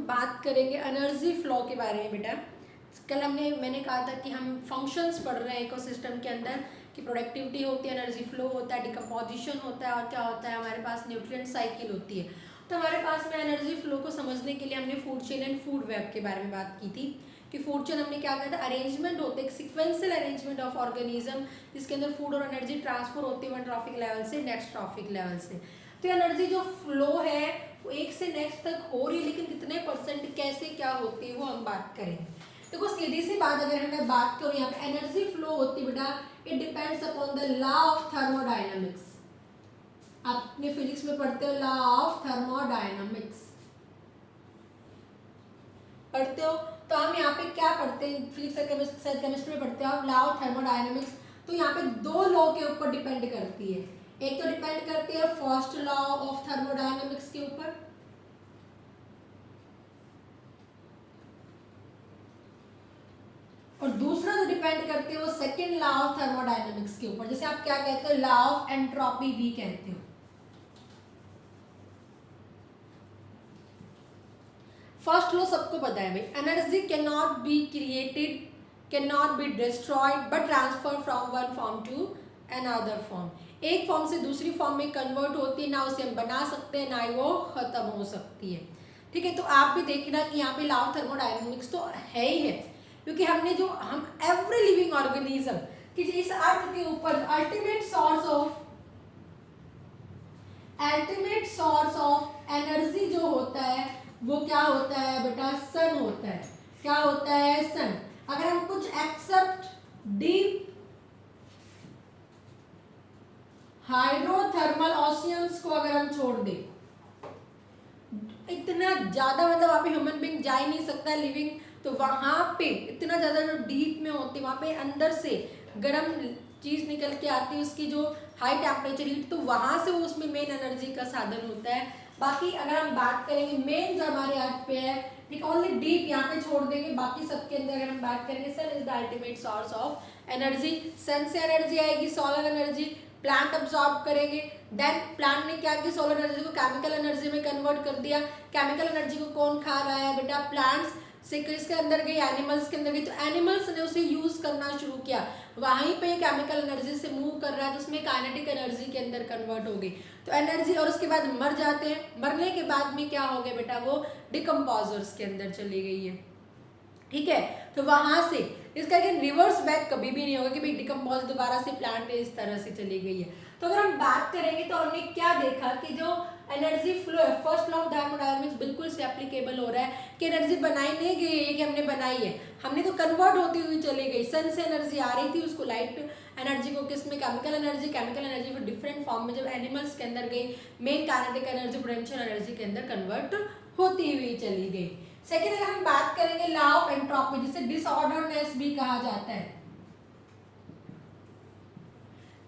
बात करेंगे energy flow के बारे में बेटा। कल मैंने कहा था कि हम फंक्शंस पढ़ रहे हैं इकोसिस्टम के अंदर, कि प्रोडक्टिविटी होती है, एनर्जी फ्लो होता है, डिकम्पोजिशन होता है, और क्या होता है हमारे पास न्यूट्रिएंट साइकिल होती है। तो हमारे पास में एनर्जी फ्लो को समझने के लिए हमने food chain and food web के बारे में बात की थी कि फूड चेन हमने क्या कहा था, अरेंजमेंट होते हैं, एक सिक्वेंशियल अरेंजमेंट ऑफ ऑर्गेनिज्म जिसके अंदर फूड और एनर्जी ट्रांसफर होती है वन ट्रॉफिक लेवल से नेक्स्ट ट्रॉफिक लेवल से। तो एनर्जी जो फ्लो है वो एक से नेक्स्ट तक हो रही है, लेकिन कितने परसेंट कैसे क्या होती है वो हम बात करेंगे। देखो सीधी सी बात अगर मैं बात करूँ यहाँ पे एनर्जी फ्लो होती है बेटा, it depends upon the law of thermodynamics. आपने फिजिक्स में पढ़ते हो लॉ ऑफ थर्मोडायनामिक्स पढ़ते हो, तो हम यहाँ पे क्या पढ़ते हैं, फिजिक्स और केमिस्ट्री में पढ़ते हो आप लॉ ऑफ थर्मोडायनामिक्स। तो यहाँ पे दो लॉ के ऊपर डिपेंड करती है, एक तो डिपेंड करती है फर्स्ट लॉ ऑफ थर्मोडायनामिक्स के ऊपर, और दूसरा जो डिपेंड करती है वो सेकंड लॉ ऑफ थर्मोडायनामिक्स के ऊपर, जैसे आप क्या कहते हो लॉ ऑफ एंट्रोपी भी कहते हो। फर्स्ट लॉ सबको पता है भाई, energy can not be created, can not be destroyed but transfer from one form to another form. एक फॉर्म से दूसरी फॉर्म में कन्वर्ट होती है, ना उसे हम बना सकते हैं ना ही वो खत्म हो सकती है। ठीक है, तो आप भी देखना कि यहाँ पे लॉ ऑफ थर्मोडायनामिक्स तो है ही है, क्योंकि हमने जो हम एवरी लिविंग ऑर्गेनिज्म कि इस अर्थ के ऊपर अल्टीमेट सोर्स ऑफ एनर्जी जो होता है वो क्या होता है बेटा, सन होता है। क्या होता है, सन। अगर हम कुछ एक्सेप्ट डीप हाइड्रोथर्मल ओशियंस को अगर हम छोड़ दें, इतना ज्यादा मतलब वहाँ पे ह्यूमन बीइंग जा ही नहीं सकता लिविंग, तो वहां पे इतना ज्यादा जो डीप में होती है वहां पे अंदर से गर्म चीज निकल के आती है, उसकी जो हाई टेम्परेचर हीट, तो वहां से वो उसमें मेन एनर्जी का साधन होता है। बाकी अगर हम बात करेंगे मेन जो हमारे अर्थ पे है, ठीक, ओनली डीप यहाँ पे छोड़ देंगे, बाकी सबके अंदर अगर हम बात करेंगे sun is the ultimate source of energy. Sun से एनर्जी आएगी, सोलर एनर्जी प्लांट अब्सॉर्ब करेंगे, देन प्लांट ने क्या किया, सोलर एनर्जी को केमिकल एनर्जी में कन्वर्ट कर दिया। केमिकल एनर्जी को कौन खा रहा है बेटा, प्लांट्स से किसके अंदर गई, एनिमल्स के अंदर गई, तो एनिमल्स ने उसे यूज करना शुरू किया, वहीं पे केमिकल एनर्जी से मूव कर रहा है, तो उसमें काइनेटिक एनर्जी के अंदर कन्वर्ट हो गई। तो एनर्जी, और उसके बाद मर जाते हैं, मरने के बाद में क्या हो गया बेटा, वो डिकम्पोजर्स के अंदर चली गई है। ठीक है, तो वहां से इसका रिवर्स बैक कभी भी नहीं होगा कि भाई डिकम्पोज दोबारा से प्लांट इस तरह से चली गई है। तो अगर हम बात करेंगे तो हमने क्या देखा कि जो एनर्जी फ्लो है, फर्स्ट लॉ ऑफ थर्मोडायनामिक्स बिल्कुल से एप्लीकेबल हो रहा है कि एनर्जी बनाई नहीं गई है कि हमने बनाई है, हमने तो कन्वर्ट होती हुई चली गई। सन से एनर्जी आ रही थी, उसको लाइट एनर्जी को किस में, केमिकल एनर्जी फिर डिफरेंट फॉर्म में जब एनिमल्स के अंदर गई, main kinetic energy potential energy के अंदर कन्वर्ट होती हुई चली गई। सेकेंड अगर हम बात करेंगे लॉ ऑफ एंट्रोपी, जिसे डिसऑर्डरनेस भी कहा जाता है।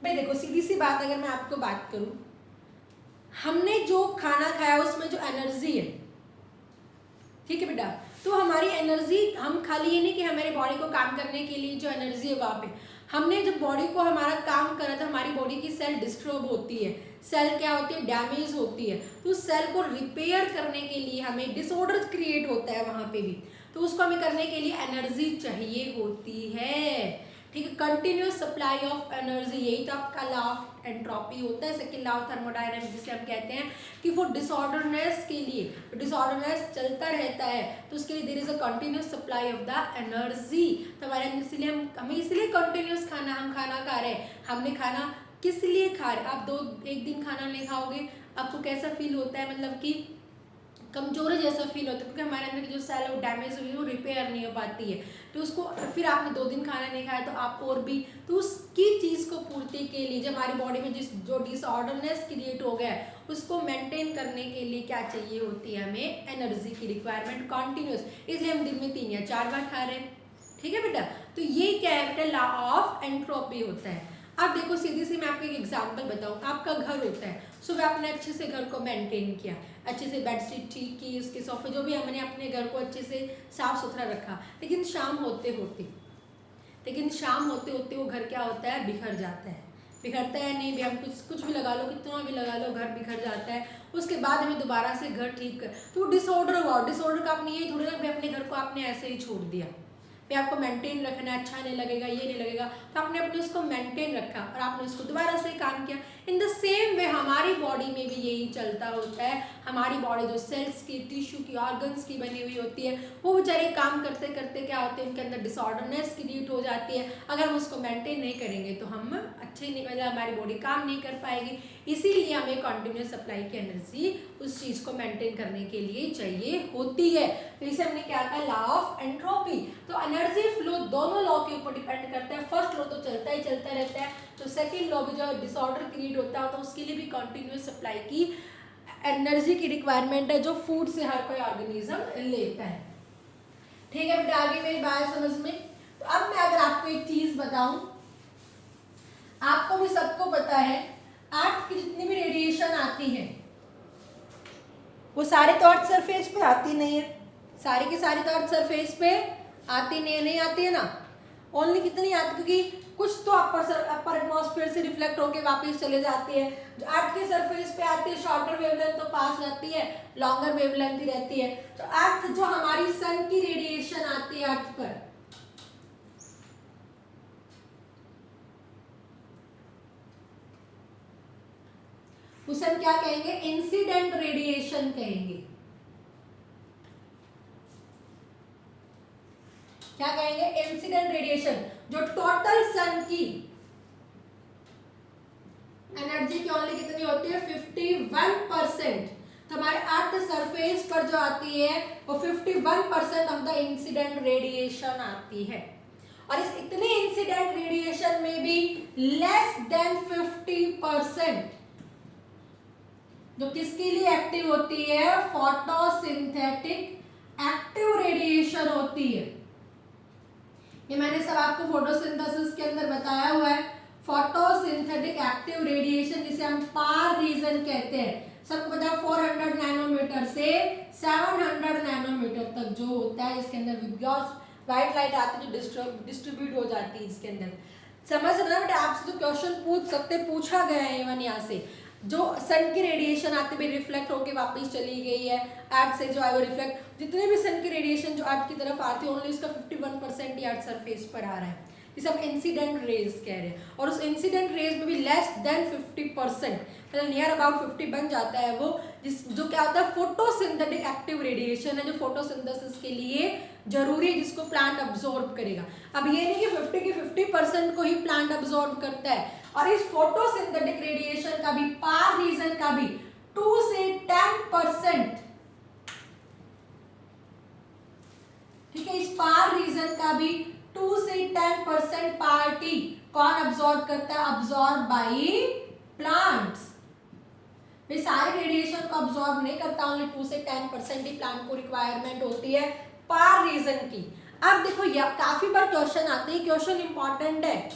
भाई देखो सीधी सी बात अगर मैं आपको बात करूं, हमने जो खाना खाया उसमें जो एनर्जी है, ठीक है बेटा, तो हमारी एनर्जी, हम खाली ये नहीं कि हमारे बॉडी को काम करने के लिए जो एनर्जी है वहाँ पे, हमने जब बॉडी को हमारा काम करा था, हमारी बॉडी की सेल डिस्टर्ब होती है, सेल क्या होती है, डैमेज होती है, तो उस सेल को रिपेयर करने के लिए हमें डिसऑर्डर क्रिएट होता है वहाँ पे भी, तो उसको हमें करने के लिए एनर्जी चाहिए होती है। ठीक है, कंटिन्यूस सप्लाई ऑफ एनर्जी, यही तो आपका लॉ ऑफ एंट्रोपी होता है, सेकंड लॉ ऑफ थर्मोडायनामिक्स, जिसे हम कहते हैं कि वो डिसऑर्डरनेस के लिए, डिसऑर्डरनेस चलता रहता है तो उसके लिए there is a continuous supply of the energy. तो हमारे इसलिए हमें इसलिए कंटिन्यूस खाना, हम खाना खा रहे हैं, हमने खाना किस लिए खा रहे, आप एक दिन खाना नहीं खाओगे आपको कैसा फील होता है, मतलब कि कमजोरी जैसा फील होता है, क्योंकि हमारे अंदर की जो सेल है वो डैमेज हुई है, वो रिपेयर नहीं हो पाती है, तो उसको फिर आपने 2 दिन खाना नहीं खाया तो आप और भी, तो उसकी चीज़ को पूर्ति के लिए जब हमारी बॉडी में जो डिसऑर्डरनेस क्रिएट हो गया है उसको मेंटेन करने के लिए क्या चाहिए होती है, हमें एनर्जी की रिक्वायरमेंट कंटिन्यूस, इसलिए हम दिन में 3 या 4 बार खा रहे हैं। ठीक है बेटा, तो ये क्या है बेटा, लॉ ऑफ एंट्रोपी होता है। अब देखो सीधी सी मैं आपको एक एग्जांपल बताऊं, आपका घर होता है, सुबह आपने अच्छे से घर को मेंटेन किया, अच्छे से बेडशीट ठीक की, उसके सोफे जो भी हमने अपने घर को अच्छे से साफ सुथरा रखा, लेकिन शाम होते होते वो घर क्या होता है, बिखर जाता है। बिखरता है नहीं भी, हम कुछ भी लगा लो, कितना भी लगा लो, घर बिखर जाता है, उसके बाद हमें दोबारा से घर ठीक कर, तो डिसऑर्डर हुआ। डिसऑर्डर का आपने ये थोड़ी ना अपने घर को आपने ऐसे ही छोड़ दिया, फिर आपको मेंटेन रखना है, अच्छा नहीं लगेगा, ये नहीं लगेगा, तो आपने अपने उसको मेंटेन रखा और आपने उसको दोबारा से काम किया। इन द सेम वे हमारी बॉडी में भी यही चलता होता है। हमारी बॉडी जो सेल्स की, टिश्यू की, ऑर्गन्स की बनी हुई होती है, वो बेचारे काम करते करते क्या होते हैं, उनके अंदर डिसऑर्डरनेस क्रिएट हो जाती है। अगर हम उसको मेंटेन नहीं करेंगे तो हम अच्छे नहीं, मतलब हमारी बॉडी काम नहीं कर पाएगी। इसीलिए हमें कंटिन्यूस सप्लाई की एनर्जी उस चीज़ को मेंटेन करने के लिए चाहिए होती है। तो इसे हमने क्या कहा, लॉ ऑफ एंट्रोपी। तो एनर्जी फ्लो दोनों लॉ के ऊपर डिपेंड करता है। फर्स्ट लॉ तो चलता ही चलता रहता है, तो सेकेंड लॉ भी जो डिसऑर्डर क्रिएट होता है तो उसके लिए भी कंटिन्यूस सप्लाई की एनर्जी की रिक्वायरमेंट है, जो फूड से हर कोई ऑर्गेनिज्म लेता है। ठीक है बेटा, आगे मेरी बात समझ में। तो अब मैं अगर आपको एक चीज बताऊं, आपको भी सबको पता है अर्थ की जितनी भी रेडिएशन आती है वो सारे तो अर्थ सरफेस पे आती नहीं है, सारी की सारी तो अर्थ सरफेस पे आती नहीं आती है ना। ओनली कितनी आती, क्योंकि कुछ तो अपर एटमॉस्फेयर से रिफ्लेक्ट होके वापस चले जाती है। जो अर्थ के सरफेस पे आती है शॉर्टर वेवलेंथ तो पास जाती है, लॉन्गर वेवलेंथ ही रहती है। तो अर्थ जो हमारी सन की रेडिएशन आती है अर्थ पर, उसे हम क्या कहेंगे, इंसिडेंट रेडिएशन कहेंगे। क्या कहेंगे, इंसिडेंट रेडिएशन। जो टोटल सन की एनर्जी की ओनली कितनी होती है, 51%। तो हमारे अर्थ सरफेस पर जो आती है वो 51% ऑफ द इंसिडेंट रेडिएशन आती है। और इस इतने इंसिडेंट रेडिएशन में भी लेस देन 50% जो किसके लिए एक्टिव होती है, फोटोसिंथेटिक एक्टिव रेडिएशन होती है। ये मैंने सब आपको फोटोसिंथेसिस के अंदर बताया हुआ है। फोटोसिंथेटिक एक्टिव रेडिएशन जिसे हम पार रीजन कहते हैं, सबको पता है 400 नैनोमीटर से 700 नैनोमीटर तक जो होता है इसके अंदर व्हाइट लाइट आती है जो डिस्ट्रीब्यूट हो जाती है इसके अंदर। समझ रहे बेटा, आपसे तो क्वेश्चन पूछ सकते, पूछा गया है इवन यहाँ से। जो सन की रेडिएशन आती है रिफ्लेक्ट होकर वापस चली गई है अर्थ से, जो है वो रिफ्लेक्ट, जितने भी सन की रेडिएशन जो अर्थ की तरफ आती है ओनली उसका 51% ही अर्थ सरफेस पर आ रहा है, इसे हम इंसिडेंट रेज कह रहे हैं। और उस इंसिडेंट रेज में भी लेस देन 50%, मतलब नियर अबाउट 50 बन जाता है वो, जो क्या होता है, फोटोसिंथेटिक एक्टिव रेडिएशन है, जो फोटोसिंथेसिस के लिए जरूरी है, जिसको प्लांट अब्सॉर्ब करेगा। अब ये नहीं कि 50 के 50% को ही प्लांट अब्सॉर्ब करता है, और इस फोटोसिंथेटिक रेडिएशन का भी पार रीजन का भी 2 से 10%, ठीक है, इस पार रीजन का भी 2 से 10% पार्ट ही कौन अब्सॉर्ब करता है, अब्सॉर्ब बाय प्लांट्स। वे सारे रेडिएशन को अब्सॉर्ब नहीं करता, ओनली 2 से 10% ही प्लांट को रिक्वायरमेंट होती है पार रीजन की। अब देखो काफी बार क्वेश्चन आते हैं, क्वेश्चन इंपॉर्टेंट है,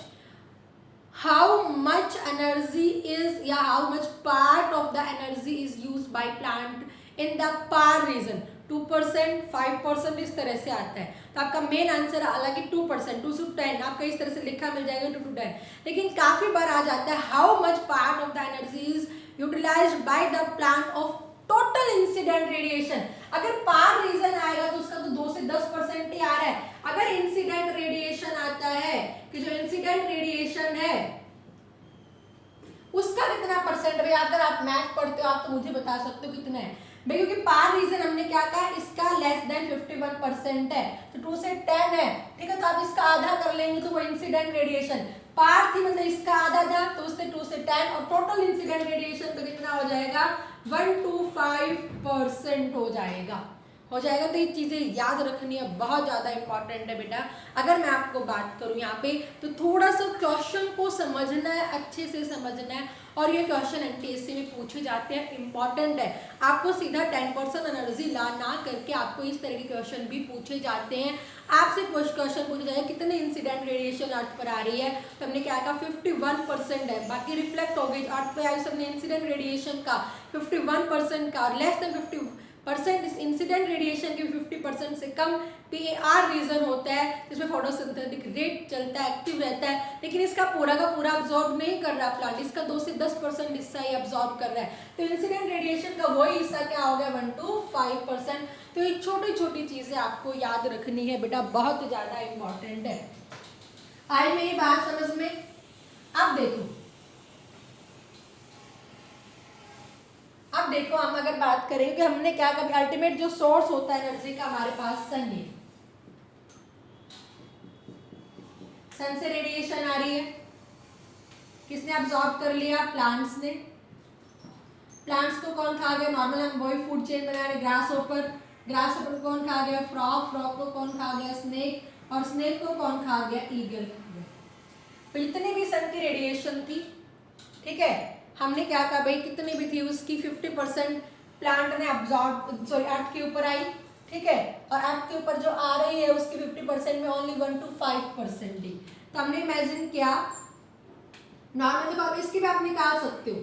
हाउ मच एनर्जी इज या how much part of the energy is used by plant in the PAR region, 2%, 5%, इस तरह से आता है। तो आपका मेन आंसर हालांकि 2%, 2 से 10 आपका इस तरह से लिखा मिल जाएगा 2 to 10, लेकिन काफी बार आ जाता है how much part of the energy is utilised by the plant of total incident radiation. अगर पार रीजन आएगा तो उसका तो 2 से 10% ही आ रहा है। अगर इंसिडेंट रेडिएशन आता है कि जो इंसिडेंट रेडिएशन है उसका कितना परसेंट, भाई अगर आप मैथ पढ़ते हो आप तो मुझे बता सकते हो कितना है भाई, क्योंकि पार रीजन हमने क्या कहा, इसका लेस देन 51% है, तो 2 से 10 है, ठीक है, तो आप इसका आधा कर लेंगे तो वो इंसिडेंट रेडिएशन पार थी, मतलब इसका आधा था तो उससे 2 से 10, और टोटल इंसिडेंट रेडिएशन तो कितना हो जाएगा, 125% हो जाएगा। तो ये चीजें याद रखनी है, बहुत ज्यादा इंपॉर्टेंट है बेटा। अगर मैं आपको बात करूं यहाँ पे तो थोड़ा सा क्वेश्चन को समझना है, अच्छे से समझना है, और ये क्वेश्चन एमटीएससी में पूछे जाते हैं, इंपॉर्टेंट है। आपको सीधा 10% एनर्जी ला ना करके आपको इस तरह के क्वेश्चन भी पूछे जाते हैं। आपसे क्वेश्चन पूछा जाएगा कितने इंसिडेंट रेडिएशन अर्थ पर आ रही है, तो हमने क्या कहा 51% है, बाकी रिफ्लेक्ट हो गई अर्थ पे आई, सबने इंसिडेंट रेडिएशन का 51% का, और less than percent incident radiation के 50% से कम PAR रीजन होता है जिसमें फोटोसिंथेटिक रेट चलता है, एक्टिव रहता है, लेकिन इसका पूरा का पूरा अब्जॉर्ब नहीं कर रहा प्लांट, इसका 2 से 10% हिस्सा ही अब्जॉर्ब कर रहा है। तो इंसिडेंट रेडिएशन का वही हिस्सा क्या हो गया 1 to 5%। तो ये छोटी छोटी चीजें आपको याद रखनी है बेटा, बहुत ज्यादा इंपॉर्टेंट है। आई मेरी बात समझ में? अब देखो हम अगर बात करें कि हमने क्या कभी अल्टीमेट जो सोर्स होता है एनर्जी का हमारे पास सन है, सन से रेडिएशन आ रही है, किसने अब्सॉर्ब कर लिया? प्लांट्स ने। प्लांट्स को कौन खा गया? नॉर्मल हम वही फूड चेन बना रहे, ग्रास ओपर, ग्रास ओपर कौन खा गया? फ्रॉग, फ्रॉग को कौन खा गया? स्नेक, और स्नेक को कौन खा गया? ईगल खा गया। तो जितनी भी सन की रेडिएशन थी, ठीक है, हमने क्या कहा भाई, कितनी भी थी उसकी 50% प्लांट ने अब्सॉर्ब, सॉरी अर्थ के ऊपर आई, ठीक है, और अर्थ के ऊपर जो आ रही है उसकी 50% में ओनली 1 to 5% दी। तो हमने इमेजिन किया नॉर्मल, देखो अब इसकी भी आप निकाल सकते हो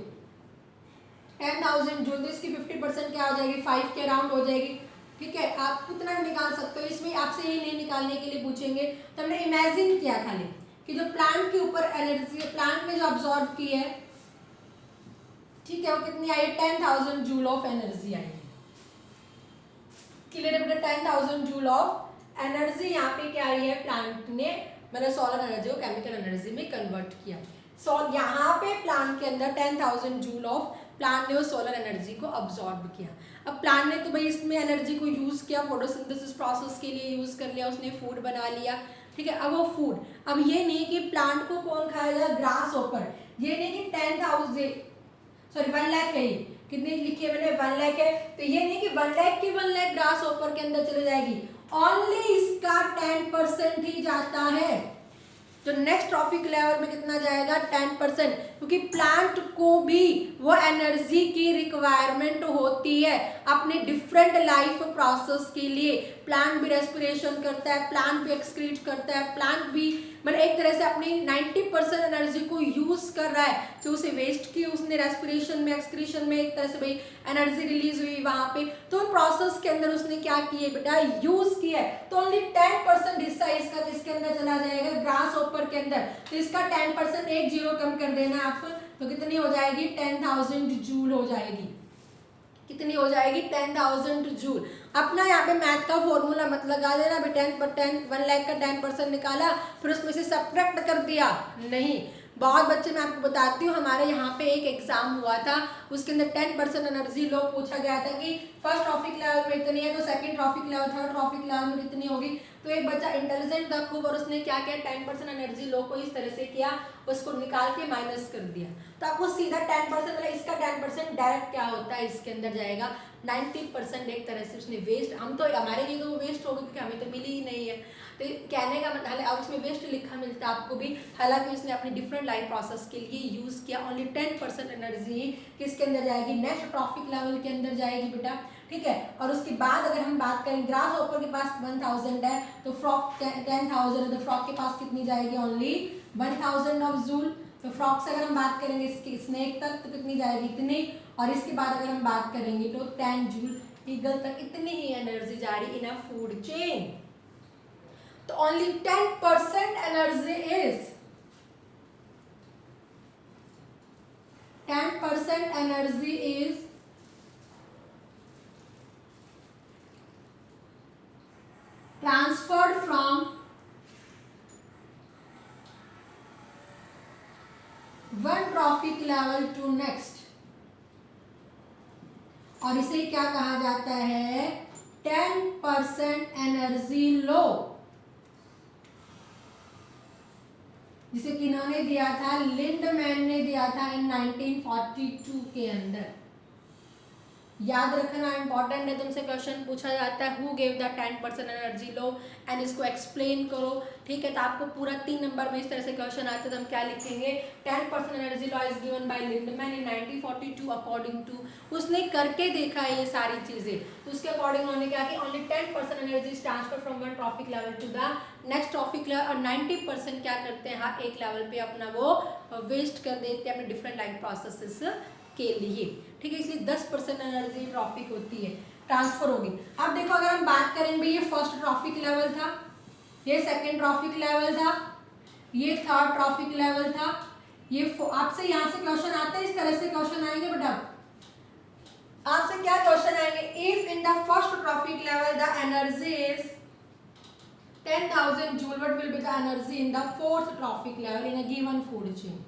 10,000 जूल, तो इसकी 50% क्या हो जाएगी? 5 के अराउंड हो जाएगी, ठीक है, आप कितना निकाल सकते हो, इसमें आपसे ये नहीं निकालने के लिए पूछेंगे। तो हमने इमेजिन किया खाली कि जो प्लांट के ऊपर एनर्जी, प्लांट ने जो अब्सॉर्ब की है, ठीक है, वो कितनी आई? 10,000 जूल ऑफ एनर्जी आई है। क्लियर है बेटा? 10,000 जूल ऑफ एनर्जी यहाँ पे क्या आई है? प्लांट ने, मैंने सोलर एनर्जी को केमिकल एनर्जी में कन्वर्ट किया। सो यहाँ पे प्लांट के अंदर 10,000 जूल ऑफ प्लांट ने वो सोलर एनर्जी को अब्सॉर्ब किया। अब प्लांट ने तो भाई इसमें एनर्जी को यूज किया, फोटोसिंथेसिस प्रोसेस के लिए यूज कर लिया, उसने फूड बना लिया, ठीक है। अब वो फूड, अब ये नहीं कि प्लांट को कौन खाएगा? ग्रास ओपर। ये नहीं कि 10,000, सॉरी 1 लाख है, कितनी लिखी है मैंने? 1 लाख है। तो ये नहीं कि 1 लाख की 1 लाख ग्रास ओपर के अंदर चले जाएगी, ओनली इसका 10% ही जाता है। तो नेक्स्ट ट्रॉफिक लेवल में कितना जाएगा? 10%, क्योंकि प्लांट को भी वो एनर्जी की रिक्वायरमेंट होती है अपने डिफरेंट लाइफ प्रोसेस के लिए। प्लांट भी रेस्पिरेशन करता है, प्लांट भी एक्सक्रीट करता है, प्लांट भी मतलब एक तरह से अपनी 90% एनर्जी को यूज कर रहा है, जो उसे वेस्ट की उसने रेस्पिरेशन में, एक्सक्रीशन में, एक तरह से भाई एनर्जी रिलीज हुई वहां पे, तो प्रोसेस के अंदर उसने क्या किया बेटा? यूज किया है। तो ओनली 10% हिस्सा इसका किसके अंदर चला जाएगा? ग्रास ओपर के अंदर। तो इसका 10% एक जीरो कम कर देना है आपको, तो कितनी हो जाएगी? 10,000 जूल हो जाएगी। कितनी हो जाएगी? 10,000 जूल। अपना यहाँ पे मैथ का फॉर्मूला मत लगा देना भी 1 लाख का 10% निकाला फिर उसमें से सब्ट्रैक्ट कर दिया, नहीं। बहुत बच्चे, मैं आपको बताती हूँ, हमारे यहाँ पे एक एग्जाम हुआ था, उसके अंदर 10% एनर्जी लो पूछा गया था कि फर्स्ट ट्रॉफिक लेवल में इतनी है, तो second trophic level, third trophic level में कितनी होगी। तो एक बच्चा इंटेलिजेंट था खूब, और उसने क्या किया? 10% एनर्जी लो को इस तरह से किया, उसको निकाल के माइनस कर दिया। तो आपको सीधा 10%, मतलब इसका 10% डायरेक्ट क्या होता है? इसके अंदर जाएगा 90% एक तरह से उसने वेस्ट, हम तो हमारे लिए तो वो वेस्ट होगा क्योंकि हमें तो मिली ही नहीं है। तो कहने का मतलब, अब उसमें वेस्ट लिखा मिलता है आपको भी, हालांकि उसने अपनी डिफरेंट लाइफ प्रोसेस के लिए यूज किया। ओनली 10% एनर्जी किसके अंदर जाएगी? नेक्स्ट ट्रॉफिक लेवल के अंदर जाएगी बेटा, ठीक है। और उसके बाद अगर हम बात करें, ग्रास ओपर के पास 1000 है, तो फ्रॉक 10,000 है, तो फ्रॉक के पास कितनी जाएगी? Only 1000 of joule. तो फ्रॉक से अगर हम बात करेंगे इसकी स्नेक तक, तो कितनी जाएगी? इतनी। और इसके बाद अगर हम बात करेंगे तो 10 जूल, ईगल तक इतनी ही एनर्जी जा रही इन अ फूड चेन। तो only 10% energy is 10% energy is transferred from one trophic level to next, और इसे क्या कहा जाता है? 10% एनर्जी लो, जिसे किन्होंने दिया था? लिंडमैन ने दिया था इन 1942 के अंदर। याद रखना इंपॉर्टेंट है, तुमसे क्वेश्चन पूछा जाता है, who gave the 10% energy low, and इसको एक्सप्लेन करो, ठीक है। तो आपको पूरा 3 नंबर में इस तरह से क्वेश्चन आते हैं, तो हम क्या लिखेंगे? 10% energy law is given by Lindeman in 1942 according to, उसने करके देखा है ये सारी चीजें, तो उसके अकॉर्डिंग उन्होंने क्या किया? Only 10% energy is transfer from one trophic level to the next trophic level, और 90% क्या करते हैं? हाँ, एक लेवल पे अपना वो वेस्ट कर देते हैं अपने डिफरेंट लाइफ प्रोसेसेस के लिए, ठीक है। इसलिए 10% एनर्जी ट्रॉफिक होती है। ट्रांसफर होगी। अब देखो अगर हम बात करें भाई, ये फर्स्ट ट्रॉफिक लेवल था, ये सेकंड ट्रॉफिक लेवल था, ये थर्ड ट्रॉफिक लेवल था, ये आपसे यहाँ से क्वेश्चन आते हैं, इस तरह से क्वेश्चन आएंगे बेटा। आपसे क्या क्वेश्चन आएंगे, if in the first trophic level the energy is 10,000 joule, what will be the energy in the fourth trophic level in a given food chain?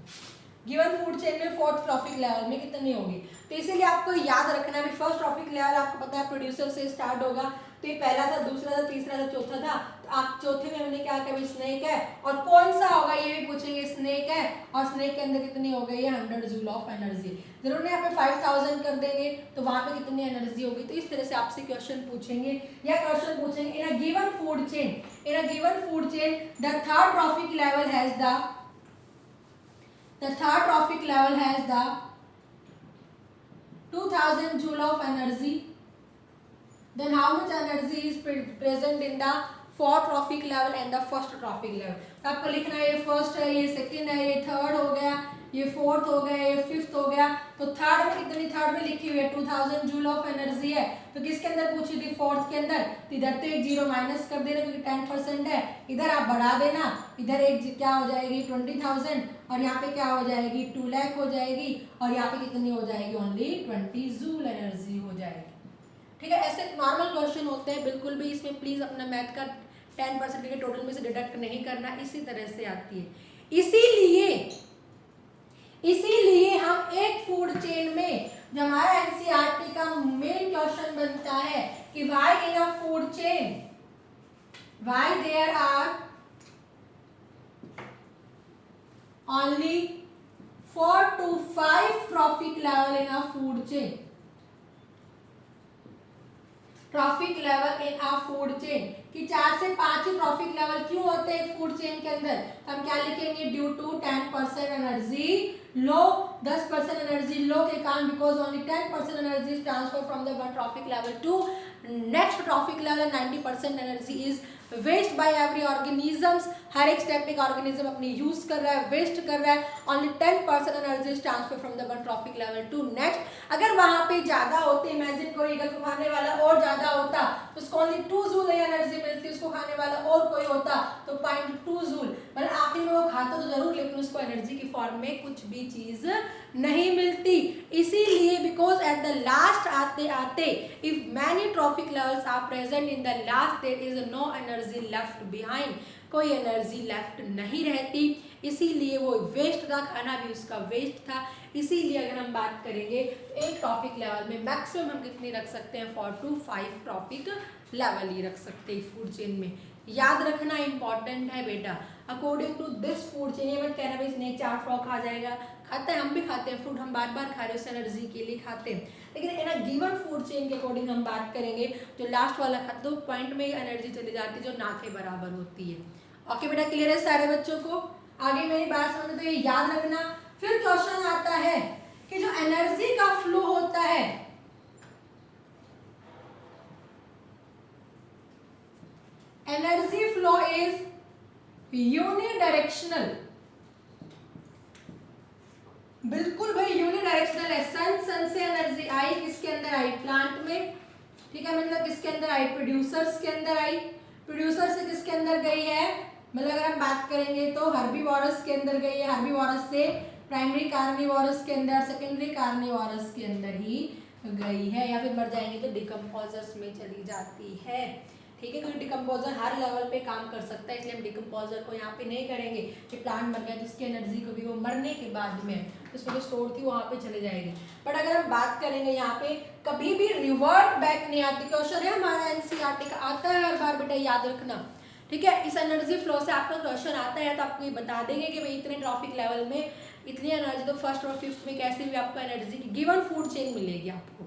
Given food chain में फोर्थ ट्रॉफिक लेवल में कितनी होगी? तो इसीलिए आपको याद रखना है, फर्स्ट ट्रॉफिक लेवल आपको पता है प्रोड्यूसर से स्टार्ट होगा, तो ये पहला था, दूसरा था, तीसरा था, चौथा था, तो आप चौथे में हमने क्या कहा, स्नेक है, और कौन सा होगा ये भी पूछेंगे, स्नेक है, और स्नेक के अंदर कितनी हो गई है, 100 जूल ऑफ एनर्जी। जरूर नहीं यहाँ पे 5000 कर देंगे तो वहां पे कितनी एनर्जी होगी, तो इस तरह से आपसे क्वेश्चन पूछेंगे, या क्वेश्चन पूछेंगे in a given food chain, in a given food chain the third trophic level has the third trophic level has the 2000 joule of energy, then how much energy is present in the fourth trophic level and the first trophic level? तो आपको लिखना है, ये first है, ये second है, ये third हो गया, ये फोर्थ हो गया, ये फिफ्थ हो गया, तो थर्ड में कितनी, थर्ड में लिखी हुई है 2000 जूल ऑफ एनर्जी है, तो किसके अंदर पूछी थी, फोर्थ के अंदर, तो इधर तो एक जीरो माइनस कर देना क्योंकि 10% है, इधर आप बढ़ा देना, इधर एक क्या हो जाएगी 20,000, और यहाँ पे क्या हो जाएगी 2 लाख हो जाएगी, और यहाँ पे कितनी हो जाएगी, ओनली 20 जूल एनर्जी हो जाएगी। ठीक है, ऐसे नॉर्मल क्वेश्चन होते हैं, बिल्कुल भी इसमें प्लीज अपना मैथ का 10% के टोटल में से डिडक्ट नहीं करना, इसी तरह से आती है। इसीलिए हम एक फूड चेन में जो हमारा एनसीईआरटी का मेन क्वेश्चन बनता है कि why in a food chain, why there are only 4 to 5 trophic level in a food chain, trophic level in a food chain, कि 4 से 5 ही ट्रॉफिक लेवल क्यों होते हैं एक फूड चेन के अंदर, हम क्या लिखेंगे, due to 10% energy law, 10% energy law के कारण, because only 10% energy is transfer from the one trophic level to next trophic level, 90% energy is waste by every organisms, हर एक स्टेप एक ऑर्गेनिज्म अपनी यूज कर रहा है, वेस्ट कर रहा है, only 10% energy is transfer from the one trophic level to next. अगर वहां पे ज्यादा होते, इमेजिन करो ईगल को खाने वाला और ज्यादा होता तो उसको ओनली 2 जूल एनर्जी मिलती, उसको खाने वाला और कोई होता तो 0.2 जूल, मतलब आखिर में वो खाता तो जरूर लेकिन उसको एनर्जी की फॉर्म में कुछ भी चीज नहीं मिलती। इसीलिए बिकॉज एट द लास्ट आते आते if many trophic levels are present in the last there is no energy left behind, कोई एनर्जी लेफ्ट नहीं रहती, इसीलिए वो वेस्ट था, खाना भी उसका वेस्ट था। इसीलिए अगर हम बात करेंगे तो एक ट्रॉफिक लेवल में मैक्सिमम हम कितनी रख सकते हैं, 4 to 5 ट्रॉफिक लेवल ही रख सकते हैं फूड चेन में। याद रखना इंपॉर्टेंट है बेटा, according to this food chain, ये मत कहना भाई स्नेक 4 फ्रॉग खा जाएगा, खाता है, हम भी खाते हैं फ्रूट, हम बार बार खा रहे हैं, उस एनर्जी के लिए खाते हैं, लेकिन इन अ गिवन फूड चेन के अकॉर्डिंग हम बात करेंगे, जो लास्ट वाला खाता तो पॉइंट में एनर्जी चली जाती है जो ना के बराबर होती है। ओके बेटा, क्लियर है सारे बच्चों को? आगे मेरी बात समझ, तो ये याद रखना। फिर क्वेश्चन आता है कि जो एनर्जी का फ्लो होता है, एनर्जी फ्लो इज यूनिडायरेक्शनल, बिल्कुल भाई यूनिडायरेक्शनल है। सन से एनर्जी आई किसके अंदर आई, प्लांट में, ठीक है, मतलब किसके अंदर आई, प्रोड्यूसर्स के अंदर आई, प्रोड्यूसर से किसके अंदर गई है, मतलब अगर हम बात करेंगे तो हर्बीवोरस के अंदर गई है, हर्बीवोरस से प्राइमरी कार्निवोरस के अंदर, सेकेंडरी कार्निवोरस के अंदर ही गई है, या फिर मर जाएंगे तो डिकम्पोजर्स में चली जाती है। ठीक है, क्योंकि डिकम्पोजर हर लेवल पे काम कर सकता है, इसलिए हम डिकम्पोजर को यहाँ पे नहीं करेंगे कि प्लांट मर गया जिसकी एनर्जी को भी वो मरने के बाद में उसमें जो स्टोर थी वहाँ पे चले जाएगी। बट अगर हम बात करेंगे यहाँ पे कभी भी रिवर्ट बैक नहीं आती। क्वेश्चन है हमारा एनसीईआरटी का, आता है हर बार बेटा, याद रखना। ठीक है, इस एनर्जी फ्लो से आपका क्वेश्चन आता है तो आपको ये बता देंगे कि भाई इतने ट्रॉफिक लेवल में इतनी एनर्जी, तो फर्स्ट और फिफ्थ में कैसे भी आपको एनर्जी की गिवन फूड चेन मिलेगी, आपको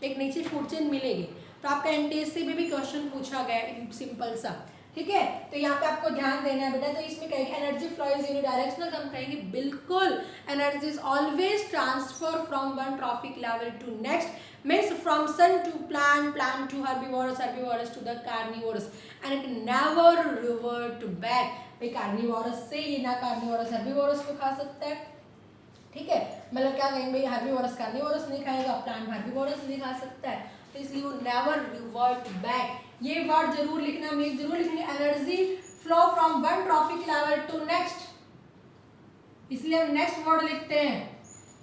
एक नीचे फूड चेन मिलेगी। तो आपका एनटीएससी में भी क्वेश्चन पूछा गया है सिंपल सा। ठीक है, तो यहाँ पे आपको ध्यान देना है बेटा। तो इसमें कहेंगे एनर्जी फ्लो इज यूनिडायरेक्शनल, हम कहेंगे बिल्कुल energy is always transfer from one trophic level to next, means from sun to plant, plant to herbivorous, herbivorous to the carnivorous, and it never revert back। भाई carnivorous से ये ना carnivorous herbivorous को खा सकता है। ठीक है, मतलब क्या कहेंगे भाई हर्बीवोरस कार्निवोरस नहीं खाएगा, प्लांट हर्बीवोरस नहीं खा सकता है। तो इसलिए वो नेवर रिवर्ट बैक। ये वर्ड जरूर लिखना, मीन जरूर लिखेंगे, energy flow from one trophic level to next, इसलिए हम नेक्स्ट वर्ड लिखते हैं।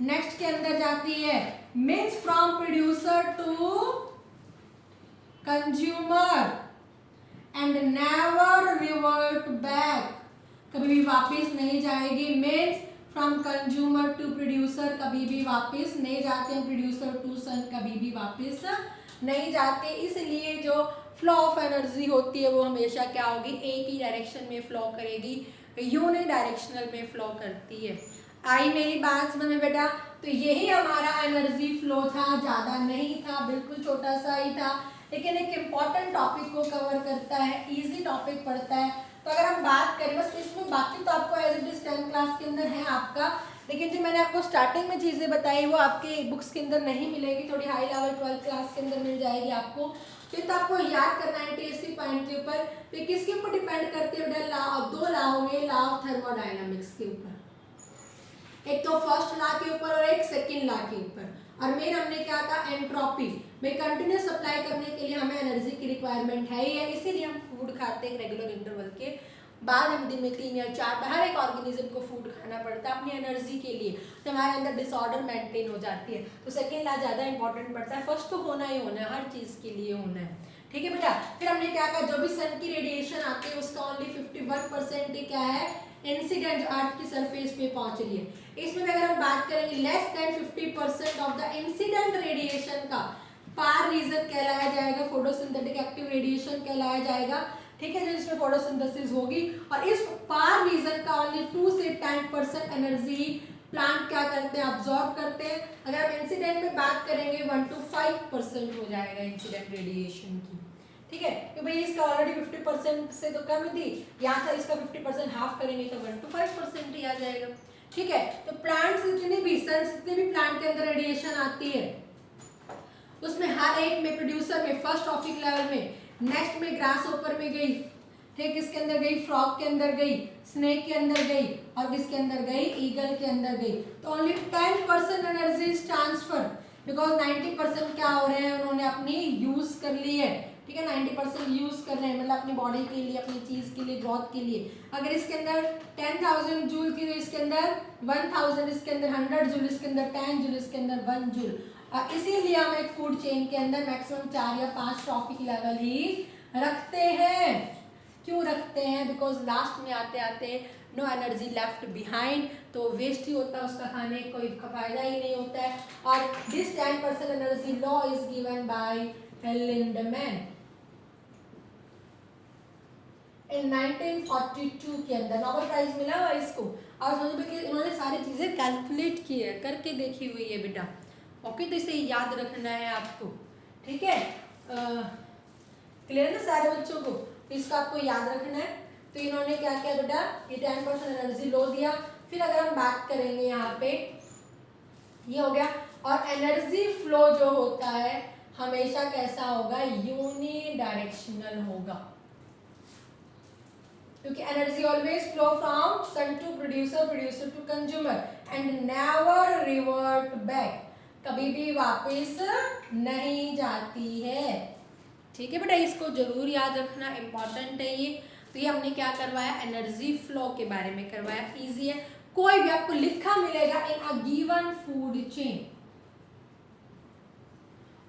नेक्स्ट के अंदर जाती है means from producer to consumer and never revert back, कभी भी वापस नहीं जाएगी। Means from consumer to producer, कभी भी वापस नहीं जाते हैं। प्रोड्यूसर टू सन, कभी भी वापस नहीं जाते। इसलिए जो फ्लो ऑफ एनर्जी होती है वो हमेशा क्या होगी, एक ही डायरेक्शन में फ्लो करेगी, यूनि डायरेक्शनल में फ्लो करती है। आई मेरी बात समझ में बेटा? तो यही हमारा एनर्जी फ्लो था, ज़्यादा नहीं था, बिल्कुल छोटा सा ही था, लेकिन एक इम्पॉर्टेंट टॉपिक को कवर करता है, इजी टॉपिक पढ़ता है। तो अगर हम बात करें बस इसमें, बाकी तो आपको as it is 10th class के अंदर है आपका, लेकिन जो मैंने आपको स्टार्टिंग में चीज़ें बताई वो आपके बुक्स के अंदर नहीं मिलेगी, थोड़ी हाई लेवल 12th क्लास के अंदर मिल जाएगी आपको। तो आपको याद करना है टीएससी पॉइंट के ऊपर, तो किसके ऊपर डिपेंड करते हैं बेटा? दो लॉ होंगे, लॉ ऑफ थर्मोडायनामिक्स के ऊपर, एक तो फर्स्ट लॉ के ऊपर और एक सेकंड लॉ के ऊपर। और मेन हमने क्या था, एंट्रोपी में कंटिन्यूस सप्लाई करने के लिए हमें एनर्जी की रिक्वायरमेंट है ही है, इसीलिए हम फूड खाते हैं रेगुलर इंटरवल के बाद। हम दिन में 3 या 4 बार हर एक ऑर्गेनिज्म को फूड खाना पड़ता है अपनी एनर्जी के लिए, तो हमारे अंदर डिसऑर्डर मेंटेन हो जाती है। तो सेकंड लॉ ज़्यादा इंपॉर्टेंट पड़ता है, फर्स्ट तो होना ही होना है, हर चीज़ के लिए होना है, ठीक है बेटा। फिर हमने क्या कहा, जो भी सन की रेडिएशन आती है उसका ओनली 51% ही क्या है, इंसिडेंट अर्थ की सरफेस पे पहुंच रही है। इसमें अगर हम बात करेंगे less than 50% of the incident radiation का पार रीजन कहलाया जाएगा, फोटोसिंथेटिक एक्टिव रेडिएशन कहलाया जाएगा, ठीक है, जिसमें फोटोसिंथेसिस होगी। और इस पार रीजन का ओनली 2 से 10% एनर्जी प्लांट क्या करते हैं, अब्सॉर्ब करते हैं। अगर हम इंसिडेंट में बात करेंगे 1 to 5% हो जाएगा इंसिडेंट रेडिएशन की, ठीक है, तो भाई इसका ऑलरेडी 50% से तो कम थी, यहाँ से इसका 50% हाफ करेंगे तो 1 to 5% ही आ जाएगा, ठीक है। तो प्लांट्स जितनी भी सन जितने भी प्लांट के अंदर रेडिएशन आती है उसमें हर एक में, प्रोड्यूसर में, फर्स्ट ट्रॉफिक लेवल में, नेक्स्ट में ग्रास ऊपर में गई, ठीक, किसके अंदर गई, फ्रॉग के अंदर गई, स्नेक के अंदर गई, और किसके अंदर गई, ईगल के अंदर गई। तो only 10% energy is transfer, because 90% क्या हो रहे हैं, उन्होंने अपनी यूज कर ली है, ठीक है, 90% यूज कर रहे हैं, मतलब अपनी बॉडी के लिए, अपनी चीज के लिए, ग्रोथ के लिए। अगर इसके अंदर 10,000 जूल की, तो इसके अंदर 1000, इसके अंदर 100 जूल, इसके अंदर 10 जूल, इसके अंदर 1 जूल। इसीलिए हम एक फूड चेन के अंदर मैक्सिमम 4 या 5 ट्रॉफिक लेवल ही रखते हैं। क्यों रखते हैं? बिकॉज लास्ट में आते आते नो एनर्जी लेफ्ट बिहाइंड, तो वेस्ट ही होता है, उसका खाने कोई फायदा ही नहीं होता है। और this 10% energy law is given by Lindeman in 1942 के अंदर, नोबेल प्राइज मिला हुआ इसको। और समझ में कि इन्होंने सारी चीजें कैलकुलेट की है, करके देखी हुई है बेटा, ओके। तो इसे याद रखना है आपको, ठीक है, क्लियर है ना सारे बच्चों को? तो इसका आपको याद रखना है। तो इन्होंने क्या किया बेटा, ये 10% एनर्जी लो दिया। फिर अगर हम बात करेंगे यहाँ पे, ये हो गया। और एनर्जी फ्लो जो होता है हमेशा कैसा होगा, यूनि डायरेक्शनल होगा, क्योंकि energy always flow from sun to producer, producer to consumer and never revert back, कभी भी वापस नहीं जाती है, ठीक है बेटा। इसको जरूर याद रखना, इंपॉर्टेंट है ये। तो ये हमने क्या करवाया, एनर्जी फ्लो के बारे में करवाया, इजी है। कोई भी आपको लिखा मिलेगा इन अ गिवन फूड चेन,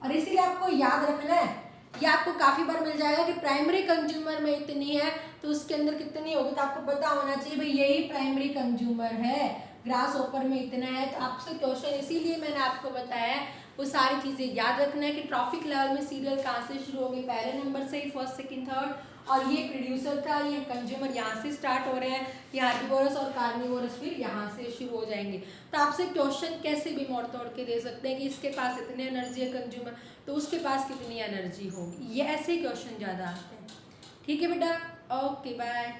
और इसीलिए आपको याद रखना है, ये आपको काफी बार मिल जाएगा कि प्राइमरी कंज्यूमर में इतनी है तो उसके अंदर कितनी होगी, तो आपको पता होना चाहिए भाई यही प्राइमरी कंज्यूमर है, ग्रास ऊपर में इतना है। तो आपसे क्वेश्चन, इसीलिए मैंने आपको बताया वो सारी चीज़ें याद रखना है कि ट्रॉफिक लेवल में सीरियल कहाँ से शुरू होगी, पहले नंबर से ही, फर्स्ट सेकंड थर्ड, और ये प्रोड्यूसर था, ये कंज्यूमर यहाँ से स्टार्ट हो रहे हैं, ये हार्बिवोरस और कार्निवोरस फिर यहाँ से शुरू हो जाएंगे। तो आपसे क्वेश्चन कैसे भी मोड़ तोड़ के दे सकते हैं कि इसके पास इतनी एनर्जी है कंज्यूमर, तो उसके पास कितनी एनर्जी होगी, ये ऐसे क्वेश्चन ज़्यादा आते हैं, ठीक है बेटा। Okay bye.